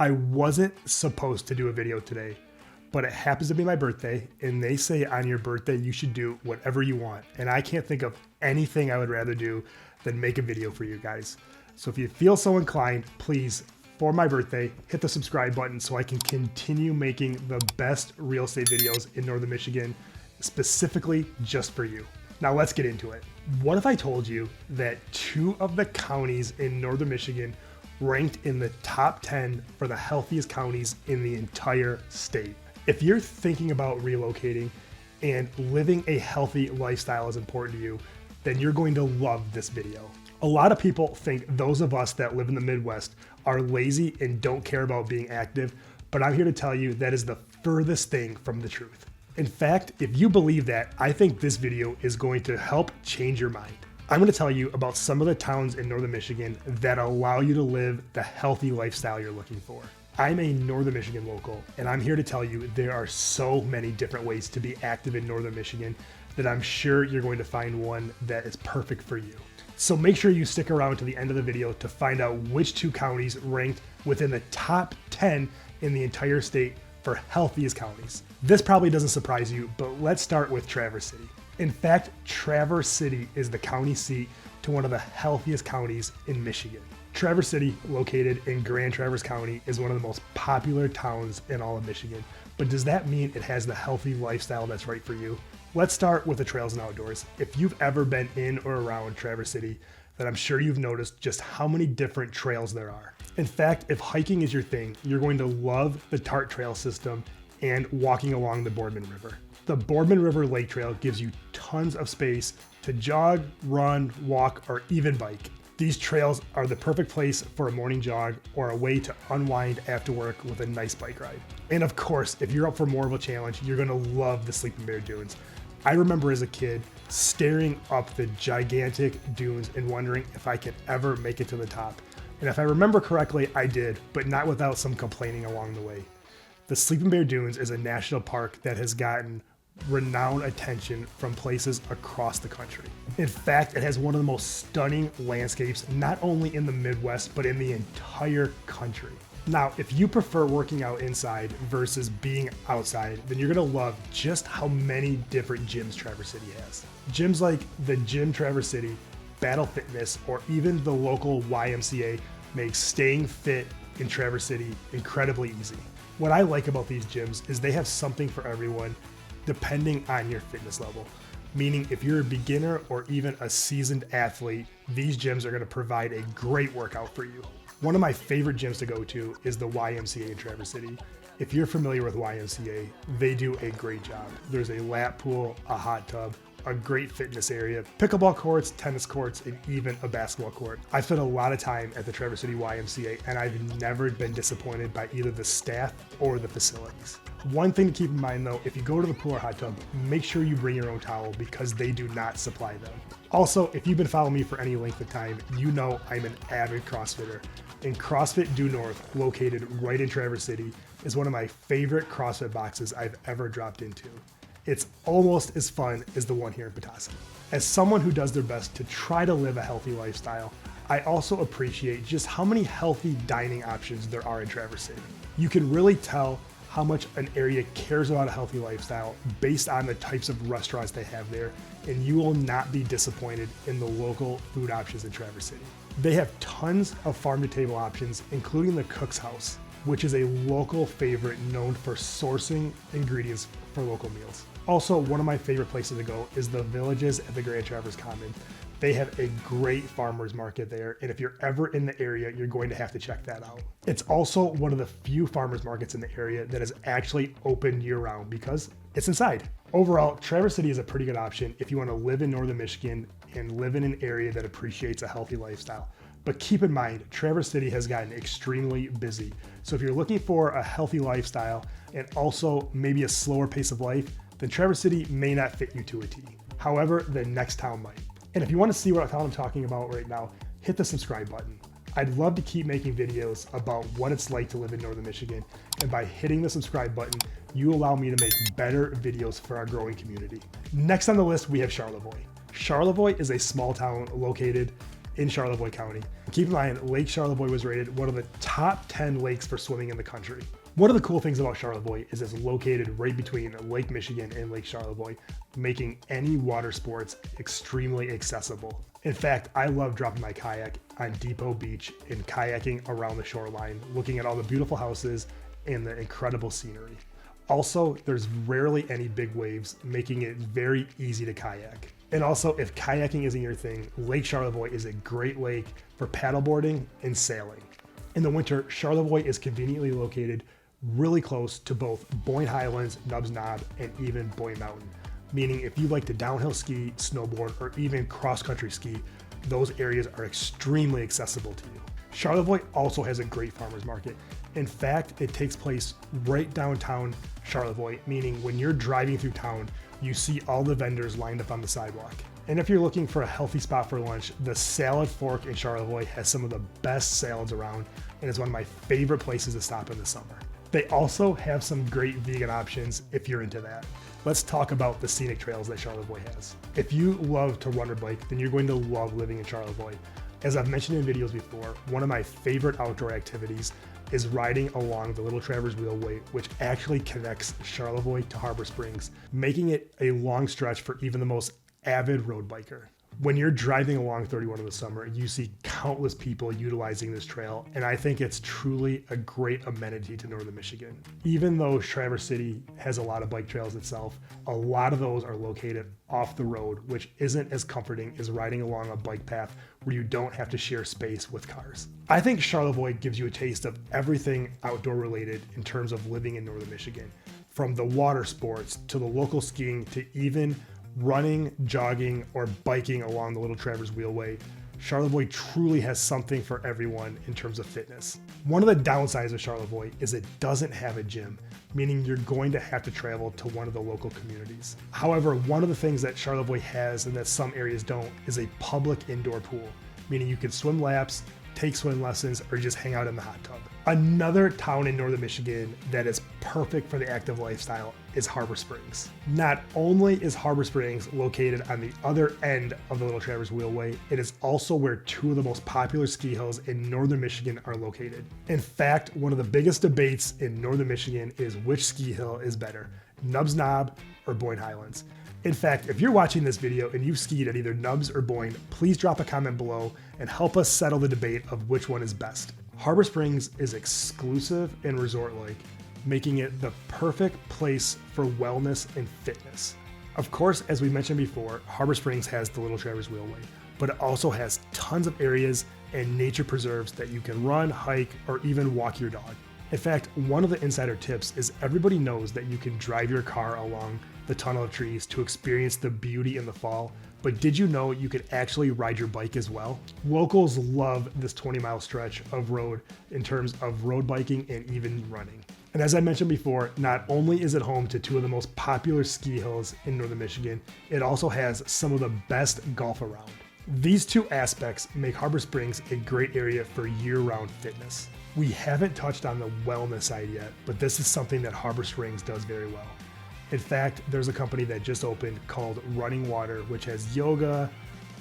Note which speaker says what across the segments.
Speaker 1: I wasn't supposed to do a video today, but it happens to be my birthday, and they say on your birthday you should do whatever you want. And I can't think of anything I would rather do than make a video for you guys. So if you feel so inclined, please, for my birthday, hit the subscribe button so I can continue making the best real estate videos in Northern Michigan, specifically just for you. Now let's get into it. What if I told you that 2 of the counties in Northern Michigan ranked in the top 10 for the healthiest counties in the entire state? If you're thinking about relocating and living a healthy lifestyle is important to you, then you're going to love this video. A lot of people think those of us that live in the Midwest are lazy and don't care about being active, but I'm here to tell you that is the furthest thing from the truth. In fact, if you believe that, I think this video is going to help change your mind. I'm going to tell you about some of the towns in Northern Michigan that allow you to live the healthy lifestyle you're looking for. I'm a Northern Michigan local, and I'm here to tell you there are so many different ways to be active in Northern Michigan that I'm sure you're going to find one that is perfect for you. So make sure you stick around to the end of the video to find out which 2 counties ranked within the top 10 in the entire state for healthiest counties. This probably doesn't surprise you, but let's start with Traverse City. In fact, Traverse City is the county seat to one of the healthiest counties in Michigan. Traverse City, located in Grand Traverse County, is one of the most popular towns in all of Michigan. But does that mean it has the healthy lifestyle that's right for you? Let's start with the trails and outdoors. If you've ever been in or around Traverse City, then I'm sure you've noticed just how many different trails there are. In fact, if hiking is your thing, you're going to love the Tart Trail system and walking along the Boardman River. The Boardman River Lake Trail gives you tons of space to jog, run, walk, or even bike. These trails are the perfect place for a morning jog or a way to unwind after work with a nice bike ride. And of course, if you're up for more of a challenge, you're gonna love the Sleeping Bear Dunes. I remember as a kid staring up the gigantic dunes and wondering if I could ever make it to the top. And if I remember correctly, I did, but not without some complaining along the way. The Sleeping Bear Dunes is a national park that has gotten renowned attention from places across the country. In fact, it has one of the most stunning landscapes, not only in the Midwest, but in the entire country. Now, if you prefer working out inside versus being outside, then you're gonna love just how many different gyms Traverse City has. Gyms like the Gym Traverse City, Battle Fitness, or even the local YMCA make staying fit in Traverse City incredibly easy. What I like about these gyms is they have something for everyone depending on your fitness level. Meaning if you're a beginner or even a seasoned athlete, these gyms are gonna provide a great workout for you. One of my favorite gyms to go to is the YMCA in Traverse City. If you're familiar with YMCA, they do a great job. There's a lap pool, a hot tub, a great fitness area, pickleball courts, tennis courts, and even a basketball court. I've spent a lot of time at the Traverse City YMCA, and I've never been disappointed by either the staff or the facilities. One thing to keep in mind though, if you go to the pool or hot tub, make sure you bring your own towel because they do not supply them. Also, if you've been following me for any length of time, you know I'm an avid CrossFitter. And CrossFit Due North, located right in Traverse City, is one of my favorite CrossFit boxes I've ever dropped into. It's almost as fun as the one here in Petoskey. As someone who does their best to try to live a healthy lifestyle, I also appreciate just how many healthy dining options there are in Traverse City. You can really tell how much an area cares about a healthy lifestyle based on the types of restaurants they have there, and you will not be disappointed in the local food options in Traverse City. They have tons of farm-to-table options, including the Cook's House, which is a local favorite known for sourcing ingredients for local meals. Also, one of my favorite places to go is the Villages at the Grand Traverse Common. They have a great farmers market there, and if you're ever in the area, you're going to have to check that out. It's also one of the few farmers markets in the area that is actually open year-round because it's inside. Overall, Traverse City is a pretty good option if you want to live in Northern Michigan and live in an area that appreciates a healthy lifestyle. But keep in mind, Traverse City has gotten extremely busy. So if you're looking for a healthy lifestyle and also maybe a slower pace of life, then Traverse City may not fit you to a T. However, the next town might. And if you want to see what town I'm talking about right now, hit the subscribe button. I'd love to keep making videos about what it's like to live in Northern Michigan. And by hitting the subscribe button, you allow me to make better videos for our growing community. Next on the list, we have Charlevoix. Charlevoix is a small town located in Charlevoix County. Keep in mind, Lake Charlevoix was rated one of the top 10 lakes for swimming in the country. One of the cool things about Charlevoix is it's located right between Lake Michigan and Lake Charlevoix, making any water sports extremely accessible. In fact, I love dropping my kayak on Depot Beach and kayaking around the shoreline, looking at all the beautiful houses and the incredible scenery. Also, there's rarely any big waves, making it very easy to kayak. And also, if kayaking isn't your thing, Lake Charlevoix is a great lake for paddleboarding and sailing. In the winter, Charlevoix is conveniently located really close to both Boyne Highlands, Nubbs Knob, and even Boyne Mountain, meaning if you like to downhill ski, snowboard, or even cross-country ski, those areas are extremely accessible to you. Charlevoix also has a great farmers market. In fact, it takes place right downtown Charlevoix, meaning when you're driving through town, you see all the vendors lined up on the sidewalk. And if you're looking for a healthy spot for lunch, the Salad Fork in Charlevoix has some of the best salads around and is one of my favorite places to stop in the summer. They also have some great vegan options if you're into that. Let's talk about the scenic trails that Charlevoix has. If you love to run or bike, then you're going to love living in Charlevoix. As I've mentioned in videos before, one of my favorite outdoor activities is riding along the Little Traverse Wheelway, which actually connects Charlevoix to Harbor Springs, making it a long stretch for even the most avid road biker. When you're driving along 31 in the summer, you see countless people utilizing this trail, and I think it's truly a great amenity to Northern Michigan. Even though Traverse City has a lot of bike trails itself, a lot of those are located off the road, which isn't as comforting as riding along a bike path where you don't have to share space with cars. I think Charlevoix gives you a taste of everything outdoor related in terms of living in Northern Michigan, from the water sports to the local skiing to even running, jogging, or biking along the Little Traverse Wheelway. Charlevoix truly has something for everyone in terms of fitness. One of the downsides of Charlevoix is it doesn't have a gym, meaning you're going to have to travel to one of the local communities. However, one of the things that Charlevoix has and that some areas don't is a public indoor pool, meaning you can swim laps, take swim lessons, or just hang out in the hot tub. Another town in Northern Michigan that is perfect for the active lifestyle is Harbor Springs. Not only is Harbor Springs located on the other end of the Little Traverse Wheelway, it is also where two of the most popular ski hills in Northern Michigan are located. In fact, one of the biggest debates in Northern Michigan is which ski hill is better, Nubbs Knob or Boyne Highlands. In fact, if you're watching this video and you've skied at either Nubbs or Boyne, please drop a comment below and help us settle the debate of which one is best. Harbor Springs is exclusive and resort-like, making it the perfect place for wellness and fitness. Of course, as we mentioned before, Harbor Springs has the Little Traverse Wheelway, but it also has tons of areas and nature preserves that you can run, hike, or even walk your dog. In fact, one of the insider tips is everybody knows that you can drive your car along the tunnel of trees to experience the beauty in the fall, but did you know you could actually ride your bike as well? Locals love this 20-mile stretch of road in terms of road biking and even running. And as I mentioned before, not only is it home to two of the most popular ski hills in Northern Michigan, it also has some of the best golf around. These two aspects make Harbor Springs a great area for year-round fitness. We haven't touched on the wellness side yet, but this is something that Harbor Springs does very well. In fact, there's a company that just opened called Running Water, which has yoga,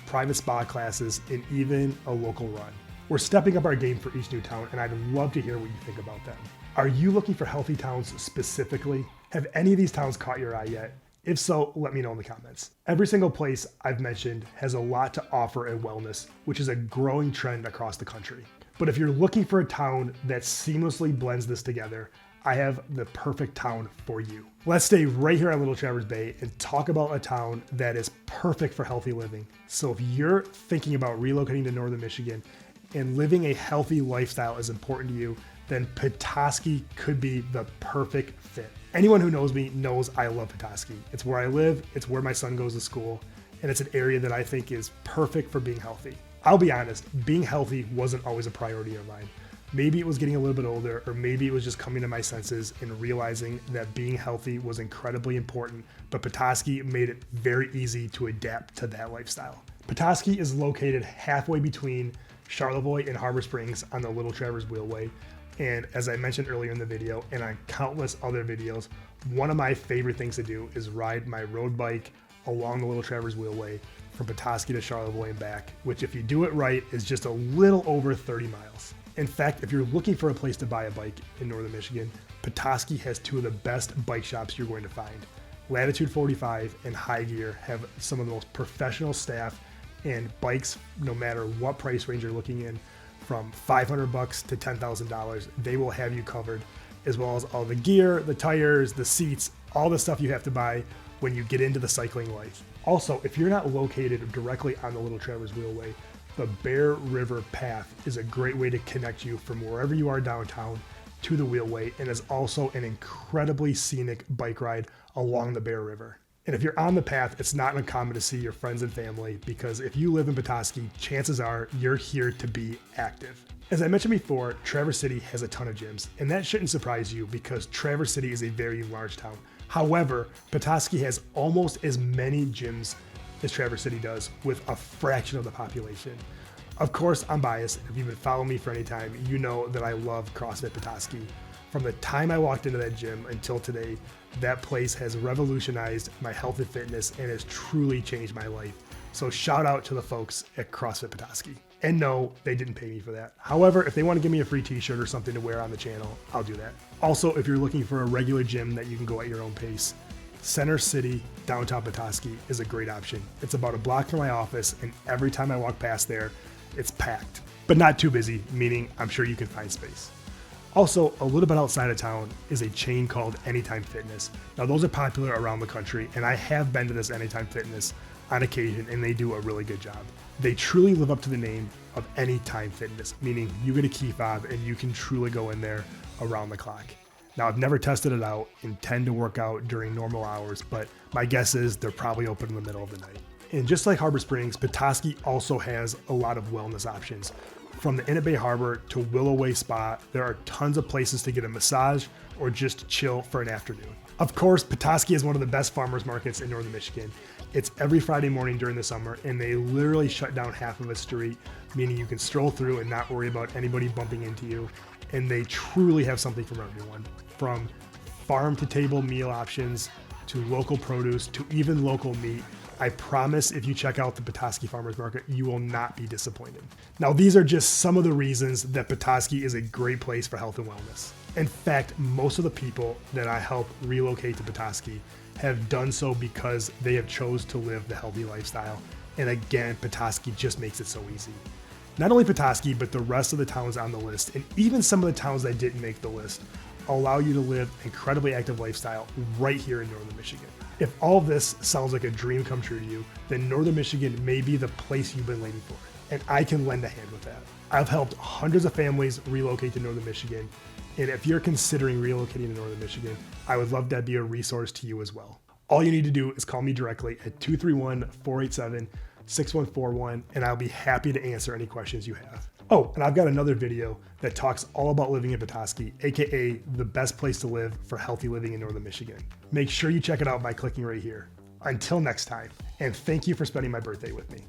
Speaker 1: private spa classes, and even a local run. We're stepping up our game for each new town, and I'd love to hear what you think about them. Are you looking for healthy towns specifically? Have any of these towns caught your eye yet? If so, let me know in the comments. Every single place I've mentioned has a lot to offer in wellness, which is a growing trend across the country. But if you're looking for a town that seamlessly blends this together, I have the perfect town for you. Let's stay right here on Little Traverse Bay and talk about a town that is perfect for healthy living. So if you're thinking about relocating to Northern Michigan and living a healthy lifestyle is important to you, then Petoskey could be the perfect fit. Anyone who knows me knows I love Petoskey. It's where I live, it's where my son goes to school, and it's an area that I think is perfect for being healthy. I'll be honest, being healthy wasn't always a priority of mine. Maybe it was getting a little bit older, or maybe it was just coming to my senses and realizing that being healthy was incredibly important, but Petoskey made it very easy to adapt to that lifestyle. Petoskey is located halfway between Charlevoix and Harbor Springs on the Little Traverse Wheelway. And as I mentioned earlier in the video and on countless other videos, one of my favorite things to do is ride my road bike along the Little Traverse Wheelway from Petoskey to Charlevoix and back, which if you do it right is just a little over 30 miles. In fact, if you're looking for a place to buy a bike in northern Michigan, Petoskey has two of the best bike shops you're going to find. Latitude 45 and High Gear have some of the most professional staff and bikes, no matter what price range you're looking in, from $500 to $10,000, they will have you covered, as well as all the gear, the tires, the seats, all the stuff you have to buy when you get into the cycling life. Also, if you're not located directly on the Little Traverse Wheelway, the Bear River Path is a great way to connect you from wherever you are downtown to the Wheelway, and is also an incredibly scenic bike ride along the Bear River. And if you're on the path, it's not uncommon to see your friends and family, because if you live in Petoskey, chances are you're here to be active. As I mentioned before, Traverse City has a ton of gyms, and that shouldn't surprise you because Traverse City is a very large town. However, Petoskey has almost as many gyms as Traverse City does, with a fraction of the population. Of course, I'm biased. If you've been following me for any time, you know that I love CrossFit Petoskey. From the time I walked into that gym until today, that place has revolutionized my health and fitness and has truly changed my life. So shout out to the folks at CrossFit Petoskey. And no, they didn't pay me for that. However, if they want to give me a free t-shirt or something to wear on the channel, I'll do that. Also, if you're looking for a regular gym that you can go at your own pace, Center City, downtown Petoskey is a great option. It's about a block from my office, and every time I walk past there, it's packed, but not too busy, meaning I'm sure you can find space. Also, a little bit outside of town is a chain called Anytime Fitness. Now, those are popular around the country, and I have been to this Anytime Fitness on occasion, and they do a really good job. They truly live up to the name of Anytime Fitness, meaning you get a key fob and you can truly go in there around the clock. Now, I've never tested it out, intend to work out during normal hours, but my guess is they're probably open in the middle of the night. And just like Harbor Springs, Petoskey also has a lot of wellness options. From the Inn at Bay Harbor to Willowway Spa, there are tons of places to get a massage or just chill for an afternoon. Of course, Petoskey is one of the best farmers markets in northern Michigan. It's every Friday morning during the summer, and they literally shut down half of a street, meaning you can stroll through and not worry about anybody bumping into you. And they truly have something for everyone, from farm to table meal options to local produce to even local meat. I promise if you check out the Petoskey Farmers Market, you will not be disappointed. Now, these are just some of the reasons that Petoskey is a great place for health and wellness. In fact, most of the people that I help relocate to Petoskey have done so because they have chose to live the healthy lifestyle. And again, Petoskey just makes it so easy. Not only Petoskey, but the rest of the towns on the list, and even some of the towns that didn't make the list, allow you to live an incredibly active lifestyle right here in northern Michigan. If all of this sounds like a dream come true to you, then northern Michigan may be the place you've been waiting for, and I can lend a hand with that. I've helped hundreds of families relocate to northern Michigan, and if you're considering relocating to northern Michigan, I would love to be a resource to you as well. All you need to do is call me directly at 231-487-6141, and I'll be happy to answer any questions you have. Oh, and I've got another video that talks all about living in Petoskey, aka the best place to live for healthy living in northern Michigan. Make sure you check it out by clicking right here. Until next time, and thank you for spending my birthday with me.